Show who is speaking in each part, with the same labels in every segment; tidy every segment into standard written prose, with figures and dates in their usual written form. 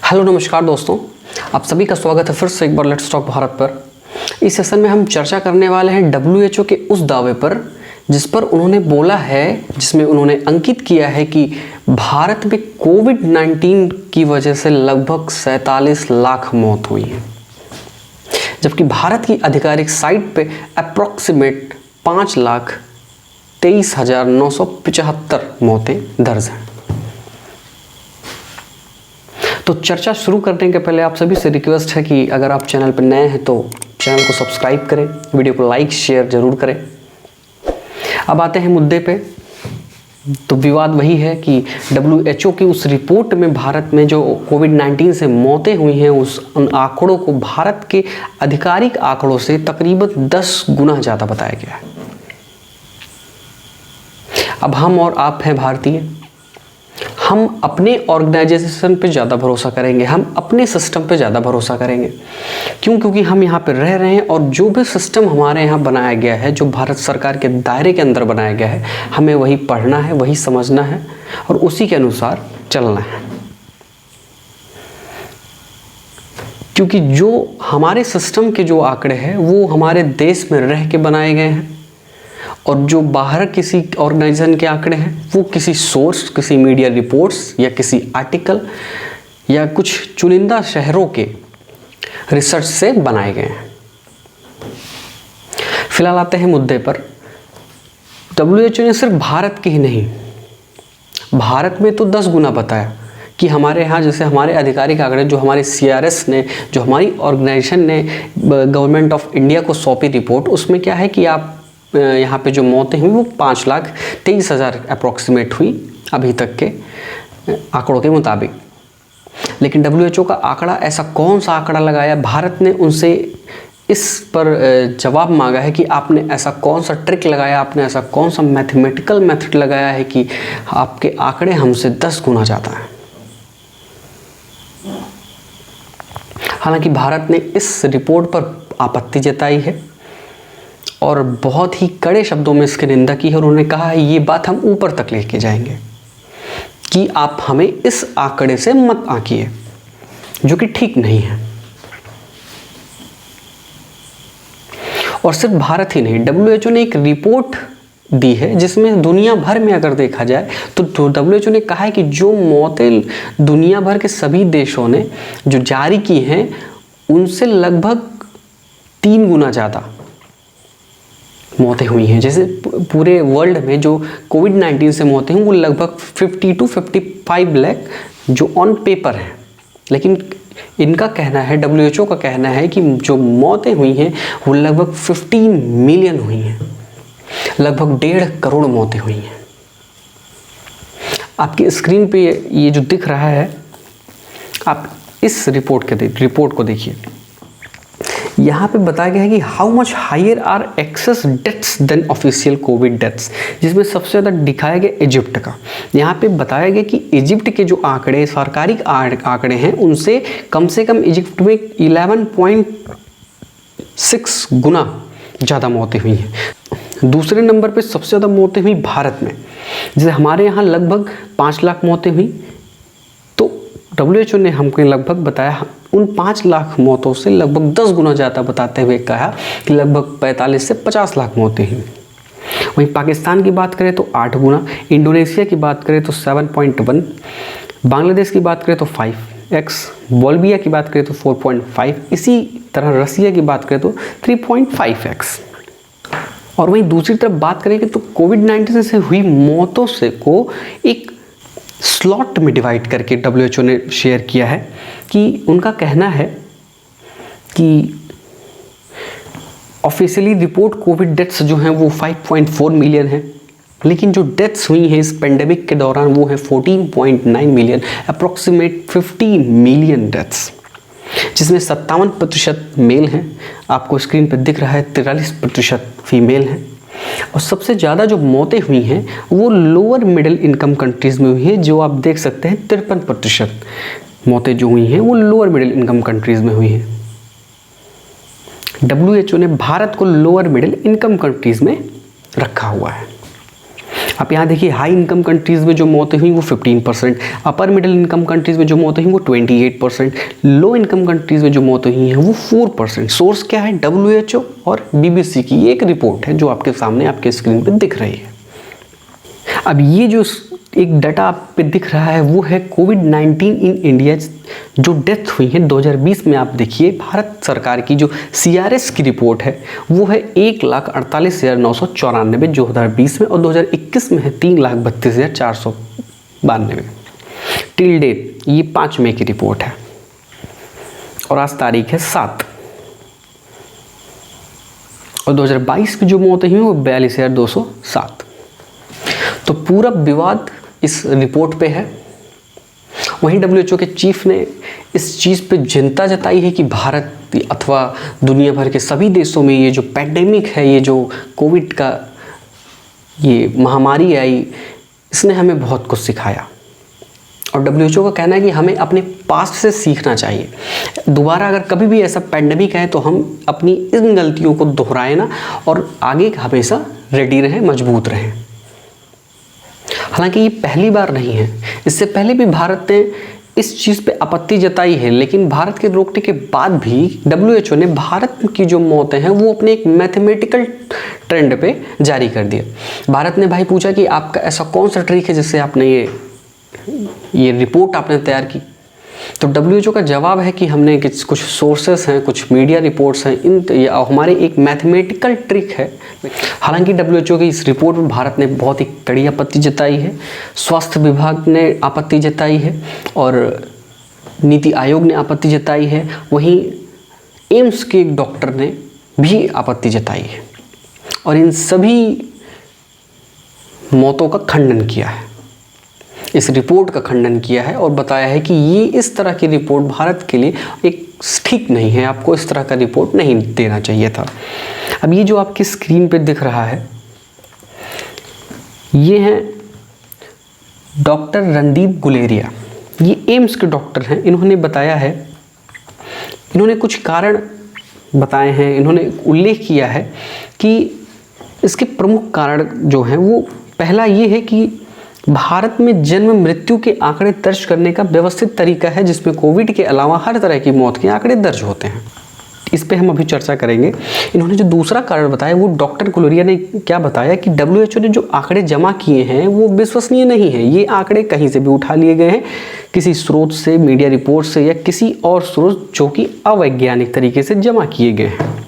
Speaker 1: Hello नमस्कार दोस्तों, आप सभी का स्वागत है फिर से एक बार लेट्स टॉक भारत पर। इस सेशन में हम चर्चा करने वाले हैं WHO के उस दावे पर जिस पर उन्होंने बोला है, जिसमें उन्होंने अंकित किया है कि भारत में कोविड-19 की वजह से लगभग 47 लाख मौत हुई है, जबकि भारत की आधिकारिक साइट पे अप्रॉक्सीमेट 5,23,975 मौतें दर्ज हैं। तो चर्चा शुरू करने के पहले आप सभी से रिक्वेस्ट है कि अगर आप चैनल पर नए हैं तो चैनल को सब्सक्राइब करें, वीडियो को लाइक शेयर जरूर करें। अब आते हैं मुद्दे पे। तो विवाद वही है कि WHO की उस रिपोर्ट में भारत में जो कोविड-19 से मौतें हुई हैं उन आंकड़ों को भारत के आधिकारिक आंकड़ों से तकरीबन 10 गुना ज़्यादा बताया गया है। अब हम और आप हैं भारतीय, हम अपने ऑर्गेनाइजेशन पे ज़्यादा भरोसा करेंगे, हम अपने सिस्टम पे ज़्यादा भरोसा करेंगे। क्यों? क्योंकि हम यहाँ पे रह रहे हैं और जो भी सिस्टम हमारे यहाँ बनाया गया है, जो भारत सरकार के दायरे के अंदर बनाया गया है, हमें वही पढ़ना है, वही समझना है और उसी के अनुसार चलना है। क्योंकि जो हमारे सिस्टम के जो आंकड़े हैं वो हमारे देश में रह के बनाए गए हैं और जो बाहर किसी ऑर्गेनाइजेशन के आंकड़े हैं वो किसी सोर्स, किसी मीडिया रिपोर्ट्स या किसी आर्टिकल या कुछ चुनिंदा शहरों के रिसर्च से बनाए गए हैं। फिलहाल आते हैं मुद्दे पर। WHO ने सिर्फ भारत की ही नहीं, भारत में तो 10 गुना बताया कि हमारे यहाँ जैसे हमारे आधिकारिक आंकड़े जो हमारे CRS ने, जो हमारी ऑर्गेनाइजेशन ने गवर्नमेंट ऑफ इंडिया को सौंपी रिपोर्ट, उसमें क्या है कि आप यहाँ पे जो मौतें हुई वो 5,23,000 अप्रॉक्सीमेट हुई अभी तक के आंकड़ों के मुताबिक। लेकिन WHO का आंकड़ा, ऐसा कौन सा आंकड़ा लगाया? भारत ने उनसे इस पर जवाब मांगा है कि आपने ऐसा कौन सा ट्रिक लगाया, आपने ऐसा कौन सा मैथमेटिकल मेथड लगाया है कि आपके आंकड़े हमसे 10 गुना ज़्यादा हैं। हालांकि भारत ने इस रिपोर्ट पर आपत्ति जताई है और बहुत ही कड़े शब्दों में इसकी निंदा की है और उन्होंने कहा है ये बात हम ऊपर तक लेके जाएंगे कि आप हमें इस आंकड़े से मत आंकिए, जो कि ठीक नहीं है। और सिर्फ भारत ही नहीं, WHO ने एक रिपोर्ट दी है जिसमें दुनिया भर में अगर देखा जाए तो WHO ने कहा है कि जो मौतें दुनिया भर के सभी देशों ने जो जारी की हैं उनसे लगभग 3 गुना ज़्यादा मौतें हुई हैं। जैसे पूरे वर्ल्ड में जो कोविड-19 से मौतें हुई वो लगभग 50 to 55 लाख जो ऑन पेपर हैं, लेकिन इनका कहना है, WHO का कहना है कि जो मौतें हुई हैं वो लगभग 15 मिलियन हुई हैं, लगभग 1.5 करोड़ मौतें हुई हैं। आपकी स्क्रीन पे ये जो दिख रहा है, आप इस रिपोर्ट को देखिए। यहाँ पे बताया गया है कि how much higher are excess deaths than official covid deaths, जिसमें सबसे ज़्यादा दिखाया गया इजिप्ट का। यहाँ पे बताया गया कि इजिप्ट के जो आंकड़े, सरकारी आंकड़े हैं, उनसे कम से कम इजिप्ट में 11.6 गुना ज़्यादा मौतें हुई हैं। दूसरे नंबर पे सबसे ज़्यादा मौतें हुई भारत में, जैसे हमारे यहाँ लगभग 5 लाख मौतें हुई, तो WHO ने हमको लगभग बताया उन 5 लाख मौतों से लगभग 10 गुना ज़्यादा बताते हुए कहा कि लगभग 45 से 50 लाख मौतें हुई। वहीं पाकिस्तान की बात करें तो 8 गुना, इंडोनेशिया की बात करें तो 7.1, बांग्लादेश की बात करें तो 5x, बोल्विया की बात करें तो 4.5, इसी तरह रसिया की बात करें तो 3.5x। और वहीं दूसरी तरफ बात करेंगे तो कोविड-19 से हुई मौतों से को एक स्लॉट में डिवाइड करके WHO ने शेयर किया है कि उनका कहना है कि ऑफिशियली रिपोर्ट कोविड डेथ्स जो हैं वो 5.4 मिलियन है, लेकिन जो डेथ्स हुई हैं इस पेंडेमिक के दौरान वो है 14.9 मिलियन, अप्रॉक्सीमेट 50 मिलियन डेथ्स, जिसमें 57% मेल हैं, आपको स्क्रीन पर दिख रहा है 43% फीमेल हैं। और सबसे ज़्यादा जो मौतें हुई हैं वो लोअर मिडिल इनकम कंट्रीज़ में हुई हैं, जो आप देख सकते हैं 53% मौतें जो हुई हैं वो लोअर मिडिल इनकम कंट्रीज़ में हुई हैं। WHO ने भारत को लोअर मिडिल इनकम कंट्रीज़ में रखा हुआ है। आप यहाँ देखिए, हाई इनकम कंट्रीज़ में जो मौतें हुई वो 15%, अपर मिडिल इनकम कंट्रीज़ में जो मौतें हुई वो 28%, लो इनकम कंट्रीज़ में जो मौतें हुई हैं वो 4%। सोर्स क्या है? WHO और BBC की एक रिपोर्ट है जो आपके सामने आपके स्क्रीन पर दिख रही है। अब ये जो एक डाटा आप पे दिख रहा है वो है कोविड-19 इन इंडिया, जो डेथ हुई है 2020 में। आप देखिए, भारत सरकार की जो CRS की रिपोर्ट है वो है 1,48,994 2020 में, और 2021 में है 3,32,492 टिल डेट। ये 5 मई की रिपोर्ट है और आज तारीख है 7, और 2022 में जो मौतें हुई वो 42,207। तो पूरा विवाद इस रिपोर्ट पे है। वहीं WHO के चीफ ने इस चीज़ पे चिंता जताई है कि भारत अथवा दुनिया भर के सभी देशों में ये जो पैंडेमिक है, ये जो कोविड का ये महामारी आई, इसने हमें बहुत कुछ सिखाया। और WHO का कहना है कि हमें अपने पास्ट से सीखना चाहिए। दोबारा अगर कभी भी ऐसा पैंडेमिक है तो हम अपनी इन गलतियों को दोहराएं ना, और आगे हमेशा रेडी रहें, मजबूत रहें। हालांकि ये पहली बार नहीं है, इससे पहले भी भारत ने इस चीज़ पे आपत्ति जताई है, लेकिन भारत के रोकने के बाद भी WHO ने भारत की जो मौतें हैं वो अपने एक मैथमेटिकल ट्रेंड पे जारी कर दिया। भारत ने भाई पूछा कि आपका ऐसा कौन सा ट्रिक है जिससे आपने ये रिपोर्ट आपने तैयार की। तो WHO का जवाब है कि हमने कुछ सोर्सेस हैं, कुछ मीडिया रिपोर्ट्स हैं, इन हमारे एक मैथमेटिकल ट्रिक है। हालांकि WHO की इस रिपोर्ट में भारत ने बहुत ही कड़ी आपत्ति जताई है, स्वास्थ्य विभाग ने आपत्ति जताई है और नीति आयोग ने आपत्ति जताई है। वहीं एम्स के एक डॉक्टर ने भी आपत्ति जताई है और इन सभी मौतों का खंडन किया है, इस रिपोर्ट का खंडन किया है और बताया है कि ये इस तरह की रिपोर्ट भारत के लिए एक ठीक नहीं है, आपको इस तरह का रिपोर्ट नहीं देना चाहिए था। अब ये जो आपकी स्क्रीन पे दिख रहा है, ये हैं डॉक्टर रणदीप गुलेरिया, ये एम्स के डॉक्टर हैं। इन्होंने बताया है, इन्होंने कुछ कारण बताए हैं, इन्होंने उल्लेख किया है कि इसके प्रमुख कारण जो हैं वो पहला ये है कि भारत में जन्म मृत्यु के आंकड़े दर्ज करने का व्यवस्थित तरीका है जिसमें कोविड के अलावा हर तरह की मौत के आंकड़े दर्ज होते हैं। इस पे हम अभी चर्चा करेंगे। इन्होंने जो दूसरा कारण बताया वो डॉक्टर गुलेरिया ने क्या बताया कि WHO ने जो आंकड़े जमा किए हैं वो विश्वसनीय नहीं है। ये आंकड़े कहीं से भी उठा लिए गए हैं, किसी स्रोत से, मीडिया रिपोर्ट से या किसी और स्रोत जो कि अवैज्ञानिक तरीके से जमा किए गए हैं।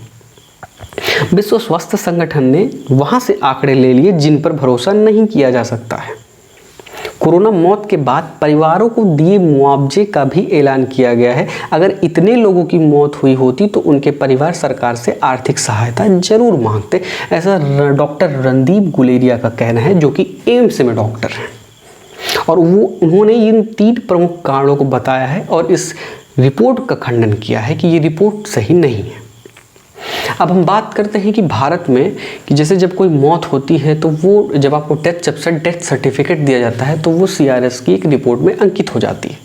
Speaker 1: विश्व स्वास्थ्य संगठन ने वहाँ से आंकड़े ले लिए जिन पर भरोसा नहीं किया जा सकता है। कोरोना मौत के बाद परिवारों को दिए मुआवजे का भी ऐलान किया गया है। अगर इतने लोगों की मौत हुई होती तो उनके परिवार सरकार से आर्थिक सहायता जरूर मांगते, ऐसा डॉक्टर रणदीप गुलेरिया का कहना है, जो कि एम्स में डॉक्टर हैं। और उन्होंने इन 3 प्रमुख कारणों को बताया है और इस रिपोर्ट का खंडन किया है कि ये रिपोर्ट सही नहीं है। अब हम बात करते हैं कि भारत में कि जैसे जब कोई मौत होती है तो वो जब आपको डेथ सर्टिफिकेट दिया जाता है तो वो CRS की एक रिपोर्ट में अंकित हो जाती है।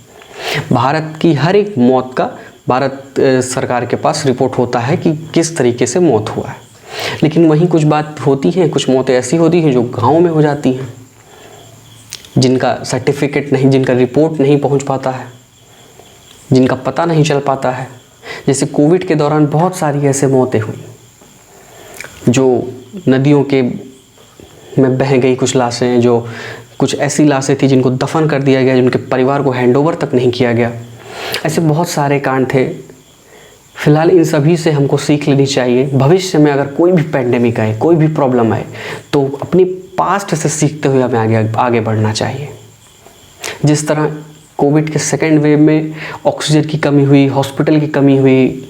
Speaker 1: भारत की हर एक मौत का भारत सरकार के पास रिपोर्ट होता है कि किस तरीके से मौत हुआ है। लेकिन वहीं कुछ बात होती है, कुछ मौतें ऐसी होती हैं जो गाँव में हो जाती हैं, जिनका सर्टिफिकेट नहीं, जिनका रिपोर्ट नहीं पहुँच पाता है, जिनका पता नहीं चल पाता है। जैसे कोविड के दौरान बहुत सारी ऐसे मौतें हुई जो नदियों के में बह गई, कुछ लाशें, जो कुछ ऐसी लाशें थी जिनको दफन कर दिया गया, जिनके परिवार को हैंडओवर तक नहीं किया गया। ऐसे बहुत सारे कांड थे। फिलहाल इन सभी से हमको सीख लेनी चाहिए। भविष्य में अगर कोई भी पैंडेमिक आए, कोई भी प्रॉब्लम आए, तो अपनी पास्ट से सीखते हुए हमें आगे बढ़ना चाहिए। जिस तरह कोविड के सेकेंड वेव में ऑक्सीजन की कमी हुई, हॉस्पिटल की कमी हुई,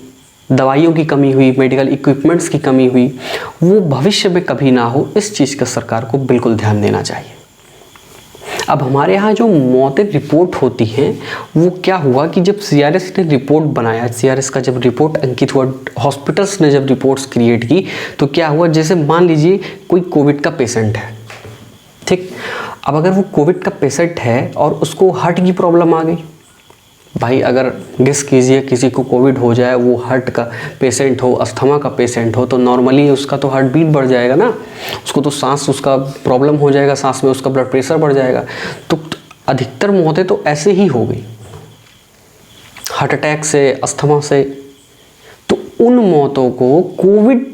Speaker 1: दवाइयों की कमी हुई, मेडिकल इक्विपमेंट्स की कमी हुई, वो भविष्य में कभी ना हो, इस चीज़ का सरकार को बिल्कुल ध्यान देना चाहिए। अब हमारे यहाँ जो मौतें रिपोर्ट होती हैं वो क्या हुआ कि जब CRS ने रिपोर्ट बनाया, CRS का जब रिपोर्ट अंकित हुआ, हॉस्पिटल्स ने जब रिपोर्ट्स क्रिएट की, तो क्या हुआ, जैसे मान लीजिए कोई कोविड का पेशेंट है, ठीक। अब अगर वो कोविड का पेशेंट है और उसको हार्ट की प्रॉब्लम आ गई, भाई अगर गेस कीजिए किसी को कोविड हो जाए, वो हार्ट का पेशेंट हो, अस्थमा का पेशेंट हो, तो नॉर्मली उसका तो हार्ट बीट बढ़ जाएगा ना, उसको तो सांस, उसका प्रॉब्लम हो जाएगा, सांस में उसका ब्लड प्रेशर बढ़ जाएगा। तो अधिकतर मौतें तो ऐसे ही हो गई, हार्ट अटैक से, अस्थमा से। तो उन मौतों को कोविड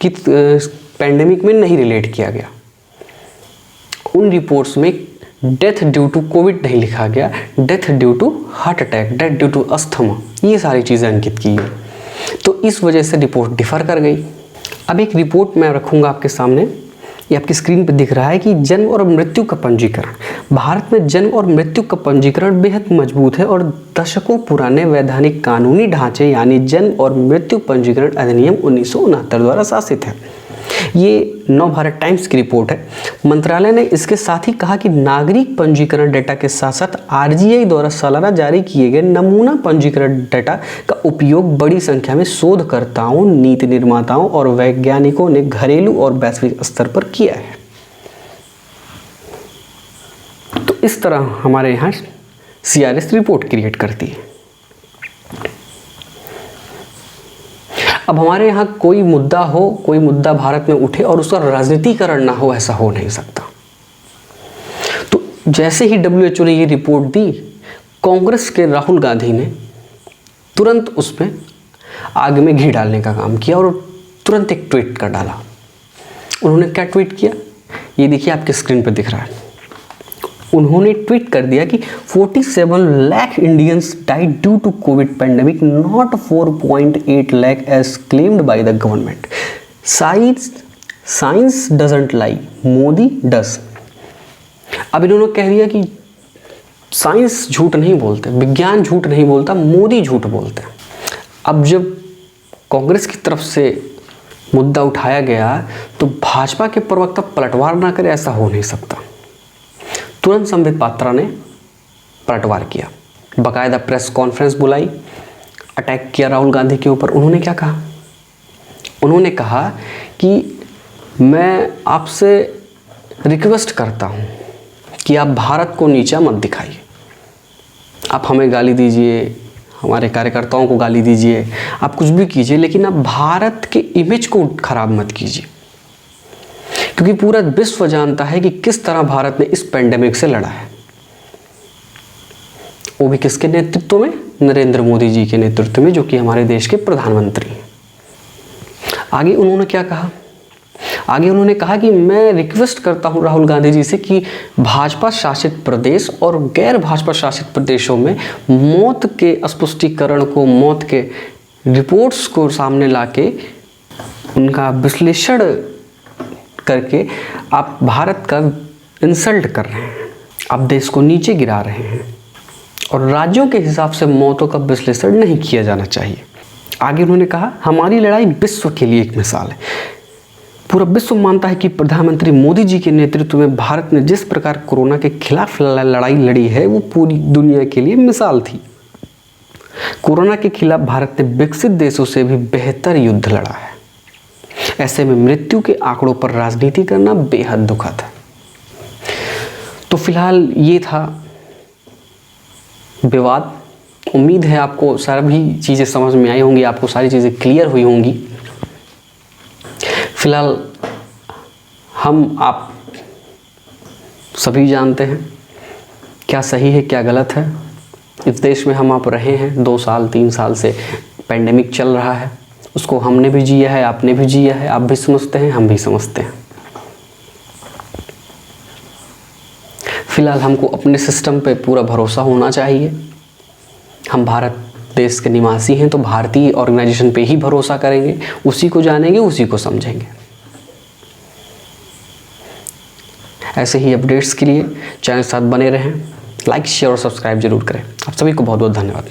Speaker 1: की पैंडेमिक में नहीं रिलेट किया गया। उन रिपोर्ट्स में डेथ ड्यू टू कोविड नहीं लिखा गया, death due to heart attack, death due to asthma, ये सारी चीज़ें अंकित की गई। तो इस वजह से रिपोर्ट डिफर कर गई। अब एक रिपोर्ट मैं रखूँगा आपके सामने, ये आपकी स्क्रीन पर दिख रहा है कि जन्म और मृत्यु का पंजीकरण। भारत में जन्म और मृत्यु का पंजीकरण बेहद मजबूत है और दशकों पुराने वैधानिक कानूनी ढांचे यानी जन्म और मृत्यु पंजीकरण अधिनियम 1969 द्वारा शासित है। ये नव भारत टाइम्स की रिपोर्ट है। मंत्रालय ने इसके साथ ही कहा कि नागरिक पंजीकरण डेटा के साथ साथ आरजीआई द्वारा सालाना जारी किए गए नमूना पंजीकरण डेटा का उपयोग बड़ी संख्या में शोधकर्ताओं, नीति निर्माताओं और वैज्ञानिकों ने घरेलू और वैश्विक स्तर पर किया है। तो इस तरह हमारे यहाँ CRS रिपोर्ट क्रिएट करती है। अब हमारे यहाँ कोई मुद्दा हो, कोई मुद्दा भारत में उठे और उसका राजनीतिकरण ना हो, ऐसा हो नहीं सकता। तो जैसे ही WHO ने ये रिपोर्ट दी, कांग्रेस के राहुल गांधी ने तुरंत उसमें आग में घी डालने का काम किया और तुरंत एक ट्वीट कर डाला। उन्होंने क्या ट्वीट किया, ये देखिए आपके स्क्रीन पर दिख रहा है। उन्होंने ट्वीट कर दिया कि 47 lakh Indians died due to covid pandemic, not 4.8 lakh as claimed by the government. Science doesn't lie, Modi does. अब इन्होंने कह दिया कि साइंस झूठ नहीं बोलते, विज्ञान झूठ नहीं बोलता, मोदी झूठ बोलते हैं। अब जब कांग्रेस की तरफ से मुद्दा उठाया गया तो भाजपा के प्रवक्ता पलटवार ना करे, ऐसा हो नहीं सकता। तुरंत संबित पात्रा ने पलटवार किया, बाकायदा प्रेस कॉन्फ्रेंस बुलाई, अटैक किया राहुल गांधी के ऊपर। उन्होंने क्या कहा, उन्होंने कहा कि मैं आपसे रिक्वेस्ट करता हूं कि आप भारत को नीचा मत दिखाइए। आप हमें गाली दीजिए, हमारे कार्यकर्ताओं को गाली दीजिए, आप कुछ भी कीजिए, लेकिन आप भारत के इमेज को खराब मत कीजिए, क्योंकि पूरा विश्व जानता है कि किस तरह भारत ने इस पैंडेमिक से लड़ा है। वो भी किसके नेतृत्व में, नरेंद्र मोदी जी के नेतृत्व में, जो कि हमारे देश के प्रधानमंत्री हैं। आगे उन्होंने क्या कहा, आगे उन्होंने कहा कि मैं रिक्वेस्ट करता हूं राहुल गांधी जी से कि भाजपा शासित प्रदेश और गैर भाजपा शासित प्रदेशों में मौत के स्पष्टीकरण को, मौत के रिपोर्ट्स को सामने लाके उनका विश्लेषण करके आप भारत का इंसल्ट कर रहे हैं, आप देश को नीचे गिरा रहे हैं और राज्यों के हिसाब से मौतों का विश्लेषण नहीं किया जाना चाहिए। आगे उन्होंने कहा हमारी लड़ाई विश्व के लिए एक मिसाल है। पूरा विश्व मानता है कि प्रधानमंत्री मोदी जी के नेतृत्व में भारत ने जिस प्रकार कोरोना के खिलाफ लड़ाई लड़ी है वो पूरी दुनिया के लिए मिसाल थी। कोरोना के खिलाफ भारत ने विकसित देशों से भी बेहतर युद्ध लड़ा है। ऐसे में मृत्यु के आंकड़ों पर राजनीति करना बेहद दुखद है। तो फिलहाल ये था विवाद। उम्मीद है आपको सभी चीज़ें समझ में आई होंगी, आपको सारी चीज़ें क्लियर हुई होंगी। फिलहाल हम आप सभी जानते हैं क्या सही है क्या गलत है। इस देश में हम आप रहे हैं 2 साल 3 साल से पैंडेमिक चल रहा है, उसको हमने भी जिया है, आपने भी जिया है, आप भी समझते हैं, हम भी समझते हैं। फिलहाल हमको अपने सिस्टम पे पूरा भरोसा होना चाहिए। हम भारत देश के निवासी हैं तो भारतीय ऑर्गेनाइजेशन पे ही भरोसा करेंगे, उसी को जानेंगे, उसी को समझेंगे। ऐसे ही अपडेट्स के लिए चैनल के साथ बने रहें, लाइक शेयर और सब्सक्राइब जरूर करें। आप सभी को बहुत बहुत धन्यवाद।